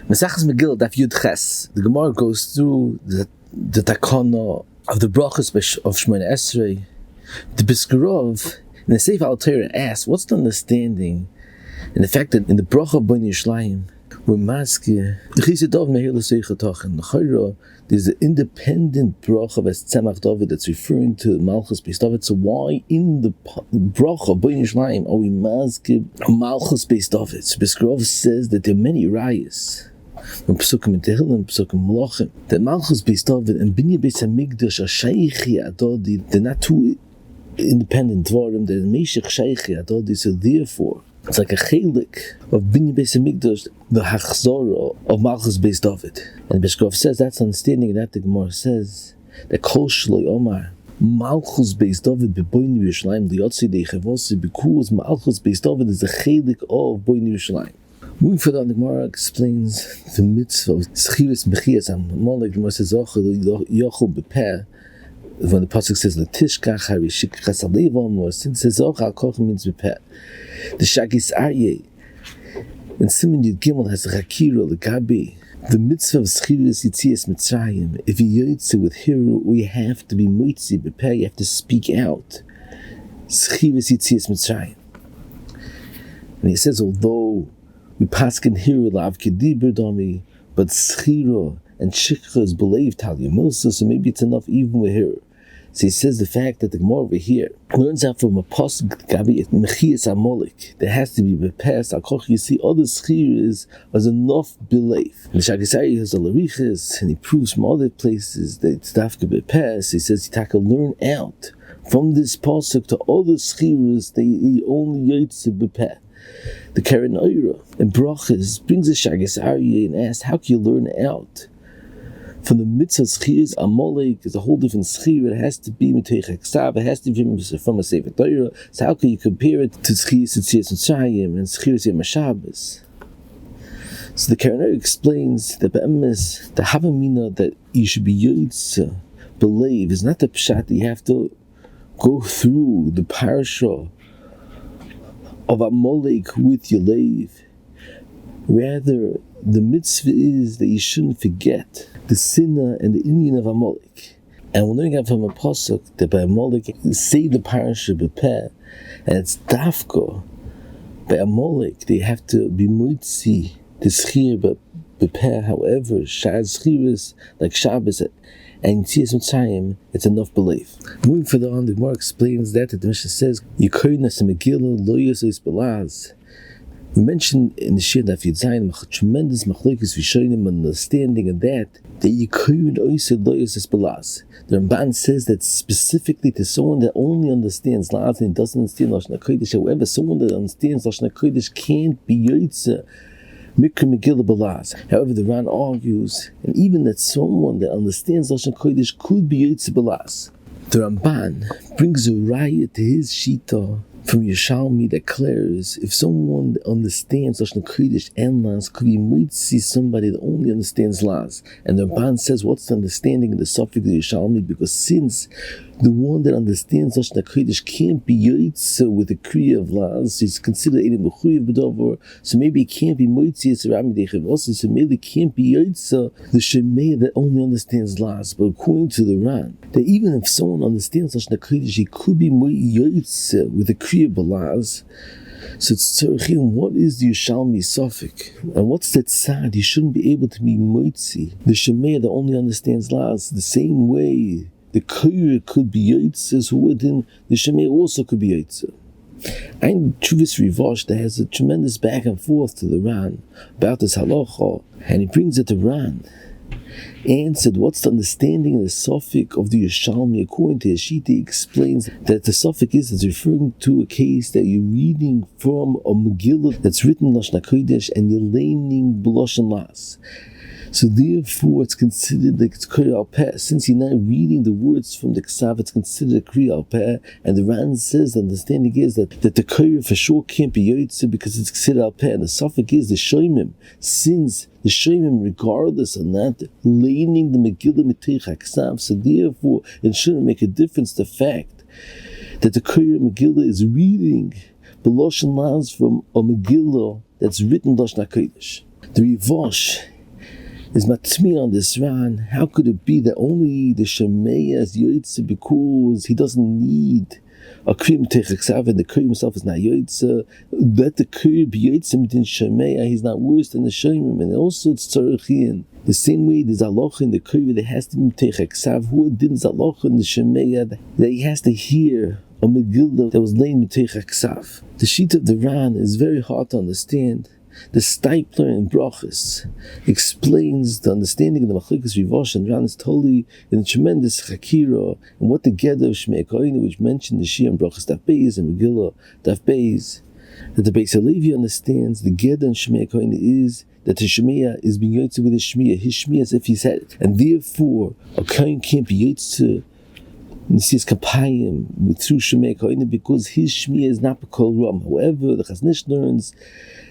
Mesachas Megillah Daf Yud Ches. The Gemara goes through the koneh of the brachas of Shomeia Esrei. The Zechirot in the Sefer Al-Torah asks, what's the understanding and the fact that in the bracha of Bnei Yerushalayim we're maskir the Kisivah Megillah Zechirot and the Chayra, there's an independent bracha of Tzemach David that's referring to Malchus Beis David. So why in the bracha of Bnei Yerushalayim are we maskir Malchus Beis David? So Zechirot says that there are many rayas from Pesukim in Tehillim, Pesukim Malachim, that Malchus Beis David and Binyan Beis Hamikdash are Sheichi Adodi. They're not two independent dvarim. They're Meshech Sheichi Adodi. So therefore, it's like a chelik of Binyan Beis Hamikdash, the haksav of Malchus Beis David. And Zechirot says that's understanding, and that the Gemara says that Kol Shloi Omar Malchus Beis David b'Bnei Yerushalayim liyotzi deichavasi, because Malchus Beis David is the chelik of Bnei Yerushalayim. Moving further on, the Gemara explains the mitzvah of Zechirot Mechias Amalek. The Gemara says Yochel bpeh. When the pasuk says L'tishkach harishikachas alevam, or since it says Zochel Koch means bpeh. The Shagis Aryeh when Simon Yud Gimel has a Chakira L'gabi the mitzvah of Zechirot Yitzias Mitzrayim. If you yotze with hiru, you have to be moitzi bpeh. You have to speak out Zechirot Yitzias Mitzrayim. And he says, although we paskin hiru lav kidibur dami, but Zechirot and shikha is blev tal yamilsa, so maybe it's enough even with hiru. So he says the fact that the Gemara over here learns out from a pasuk gabi mechias amolik. There has to be bepeh al koch. You see, other Zechirot was enough blev. And the Shagisari has a lariches, and he proves from other places that it's dafka bepeh. So he says you take a learn out from this pasuk to other Zechirot they only yotze bepeh. The Karen Oira and Brachas brings a Shagis Aryeh and asks, how can you learn out from the mitzvah Zechirot Amalek? Is a whole different Zechirot. It has to be mitoch haksav. It has to be from a Sefer Torah. So how can you compare it to Zechirot Yitzias Mitzrayim and Zechirot Yom HaShabbos? So the Karen Oira explains that the havamina that you should be yotze believe is not the pshat that you have to go through the parasha of Amalek with your leiv. Rather, the mitzvah is that you shouldn't forget the sinner and the Indian of Amalek. And we're learning out from a pasuk that by Amalek say the parasha bpeh, and it's dafka. By Amalek they have to be moitzi the Zechirot bpeh. However, Sha'ar Zechirot like Shabbos and Yitzias Mitzrayim, it's enough belief. Moving further on, the Gemara explains that the Mishnah says, Yikoynas Megillah lo yosais belaz. We mentioned in the Shir Daf Yud Zayin tremendous machlokes rishonim understanding of that Yikoyn oisei lo yosais belaz. The Ramban says that specifically to someone that only understands Laz and doesn't understand Lashon HaKodesh. However, someone that understands Lashon HaKodesh can't be yotze Mikra Megillah belaz. However, the Ran argues, and even that someone that understands Lashon Kodesh could be yotze belaz. The Ramban brings a raya to his shita from Yerushalmi that declares if someone that understands Lashon Kodesh and Laz could be moitzi somebody that only understands Laz. And the Ramban says, what's the understanding of the suffix of Yerushalmi? Because since the one that understands Lashon HaKodesh can't be yotze with the kriya of Laz, so he's considered Eidim B'chuyev B'dover, so maybe he can't be moitzi as Rami Deichavasi, so maybe he can't be yotze the Shomeia that only understands Laz. But according to the Ran, that even if someone understands Lashon HaKodesh, he could be yotze with the kriya of Laz. So it's tzarechim, what is the Yerushalmi suffix? And what's that tzad? He shouldn't be able to be moitzi the Shomeia that only understands Laz the same way the Koyer could be yotze, so within the Shomeia also could be yotze. And Chuvis Rivosh that has a tremendous back and forth to the Ran about this halacha, and he brings it to Ran and said, what's the understanding of the suffix of the Yerushalmi? According to Yeshita, he explains that the suffix is referring to a case that you're reading from a Megillah that's written Lashon HaKodesh and you're learning B'lashon Laz. So therefore, it's considered like it's Kriya al-Peh. Since you're not reading the words from the Kisivah, it's considered Kriya al-Peh. And the Ran says the understanding is that the Kriya for sure can't be yotze because it's considered al-Peh. And the suffix is the Shomim. Since the Shomim, regardless of not leaning the Megillah mitoch haksav, so therefore, it shouldn't make a difference the fact that the Kriya Megillah is reading B'lashon Laz from a Megillah that's written Lashon HaKodesh. The Rivosh is matmi on this Ran. How could it be that only the Shomeia is Yoitze because he doesn't need a kriya mitoch haksav, and the kriya himself is not Yoitze? Let the kriya be Yoitze within Shomeia. He's not worse than the Shomim, and also it's tzarichin. The same way there's halacha in the kriya that has to be mitoch haksav. Who didn't halacha in the Shomeia that he has to hear a Megillah that was laying mitoch haksav? The sheet of the Ran is very hard to understand. The Stipler in Brachas explains the understanding of the Machlokes Rivosh and Ran is totally in a tremendous Chakira and what the Geder of Shomeia, which mentioned the Shir and Brachas Daf Beis and Megillah Daf Beis, that the Beis Halevi understands the Geder in Shomeia is that the Shomeia is being Yotze with his Shmiya as if he said it, and therefore a Kohen can't be Yotze Nesias Kapayim through Shomeia because his Shmiya is not B'kol Ram. However, the Chaznish learns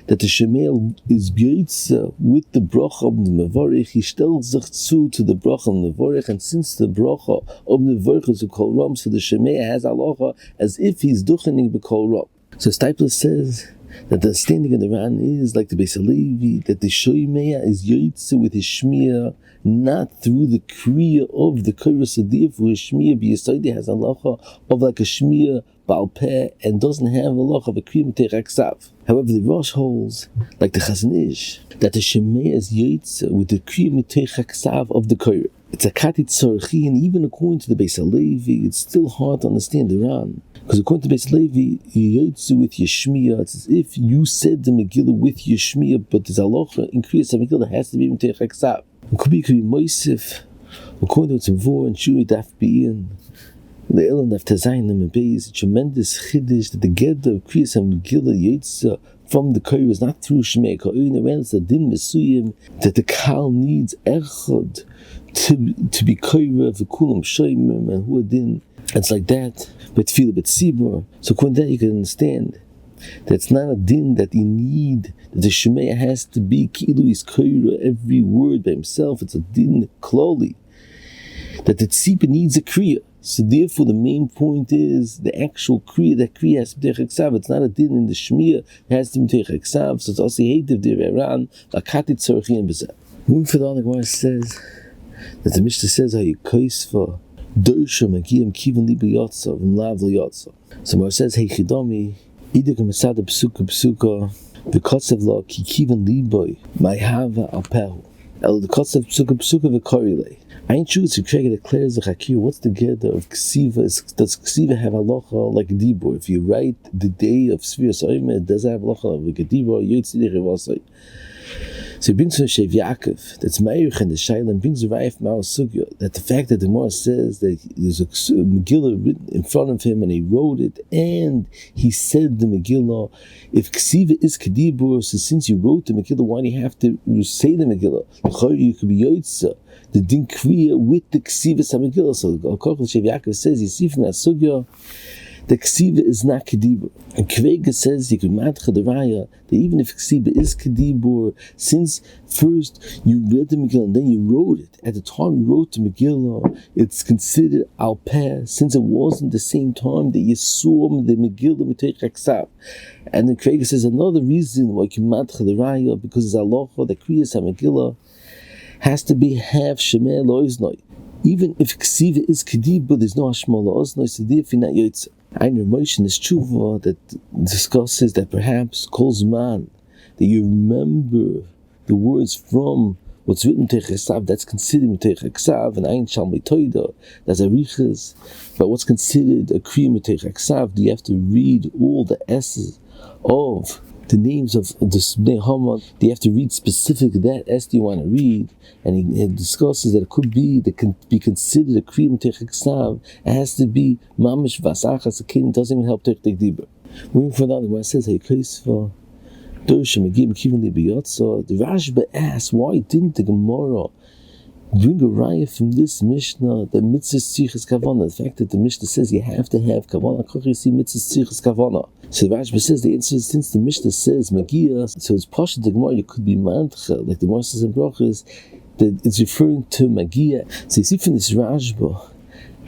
that the Shomeia is B'yotze with the bracha of the Mevorech. He stellt sich zu to the bracha of the Mevorech, and since the bracha of the Mevorech is B'kol Ram, so the Shomeia has halacha as if he's duchening B'kol Ram. So Stipler says that the standing in the Ran is like the Beis Halevi, that the Shomeia is Yotze with his Shmiya, not through the kriya of the Korah. So therefore his Shmiya b'Yesodei has halacha of like a Shmiya bpeh and doesn't have halacha of a kriya mitoch haksav. However, the Rosh holds, like the Chaznish, that the Shomeia is Yotze with the kriya mitoch haksav of the Korah. It's a katit tzarchi, and even according to the Beis Halevi, it's still hard to understand the Ran. Because according to Beis Halevi, Yotze with your Shmiya, it's as if you said the Megillah with your Shmiya, but there's halacha in kriyas Megillah has to be mitoch haksav. It could be Moisif, according to what's in Vor and Shuri Daf Be'in, the Elam Daf Tazayin and Beis, a tremendous chiddush that the Geder of kriyas Megillah Yotze from the Korah is not through Shomeia Kohen, and it's a din mesuyim that the Kal needs echad to be Korah for kulam shoymim and who din. It's like that, but feel a bit sibur. So according to that you can understand that it's not a din that you need, that the Shomeia has to be kilu is Korah every word by himself. It's a din kloli that the tzipah needs a kriya. So therefore the main point is the actual kriya, that kriya has to be mitoch haksav. It's not a din in the Shmiya, it has to be mitoch haksav. So it's also hated the Ran, lakatit tzarchi and bezeh. Moving further on, the Gemara says that the Mishnah says how you Kisivah Dorsha Magiyam Kivan Liba Yotza V'mlav Lo Yotza. So Gemara says hey Chidami Iduk Masada Psuka V'kotzav Lo Ki Kivan Liboy Mayhava Al Pehu El the Kotzav Psuka V'korile. I ain't sure it's a Krega declares the Chakir. What's the Geder of Kisivah? Does Kisivah have halacha like a kidibur? If you write the day of Sfiras Omer, does it have halacha like a kidibur? Yotzidei Revasai. So he brings from Shev Yaakov, that's Meirich and the Shaila, and brings a Raya from our Sugya, that the fact that the Gemara says that there's a Megillah written in front of him and he wrote it, and he said the Megillah, if Kisivah is kidibur, so since you wrote the Megillah, why do you have to say the Megillah? You could be Yotze, the din kriya with the Kisivah Megillah. So Shev Yaakov says, you see from that Sugya, the Kisivah is not kidibur. And Kvega says you could matcha the Raya that even if Kisivah is kidibur, since first you read the Megillah and then you wrote it, at the time you wrote the Megillah, it's considered al peh, since it wasn't the same time that you saw the Megillah mitoch haksav. And then Kvega says another reason why you can matcha the Raya, because it's halacha that kriyas Megillah has to be half Shomeia lo oznoi. Even if Kisivah is kidibur, there's no hashma lo oznoi, so therefore not Yotze. Ein Ramoshin is tshuva that discusses that perhaps calls man that you remember the words from what's written mitoch haksav, that's considered mitoch haksav, and ein shal mitoida, that's arichas. But what's considered a kriya mitoch haksav, do you have to read all the S's of the names of the Bnei Haman? Do you have to read specific that S do you want to read? And he discusses that it could be, that can be considered a kriya mitoch haksav. It has to be mamish vasachas. It doesn't even help to take kidibur. Moving further, where it says hey Kisivah Dorsha Magiyam Kivan Liba Yotza, the Rashba asks, why didn't the Gemara bring a raya from this Mishnah that mitzvah tzrichas Kavanah? The fact that the Mishnah says you have to have Kavanah, you see mitzvah tzrichas Kavanah. So the Rashba says the answer is, since the Mishnah says Megillah, so it's partial the Gemara, you could be mantcha, like the Gemara says in Brachas, that it's referring to Megillah. So you see from this Rashba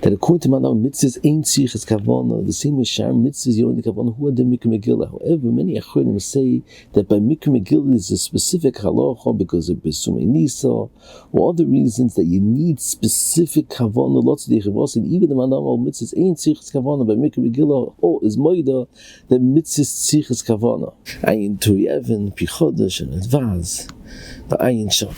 that according to Manam mitzvahs ain't tzrichas kavanah, the same way Shar mitzvahs you don't need kavanah, who are the Megillah. However, many achronim say that by Megillah is a specific halacha because of besumei nisa or other reasons that you need specific kavanah. Lots of the and even the Manam mitzvahs ain't tzrichas kavanah. By Megillah, is moida that mitzvahs tzrichas kavanah. Ayin Turi Evan Pichodesh and Advaz, but Ayin Shah.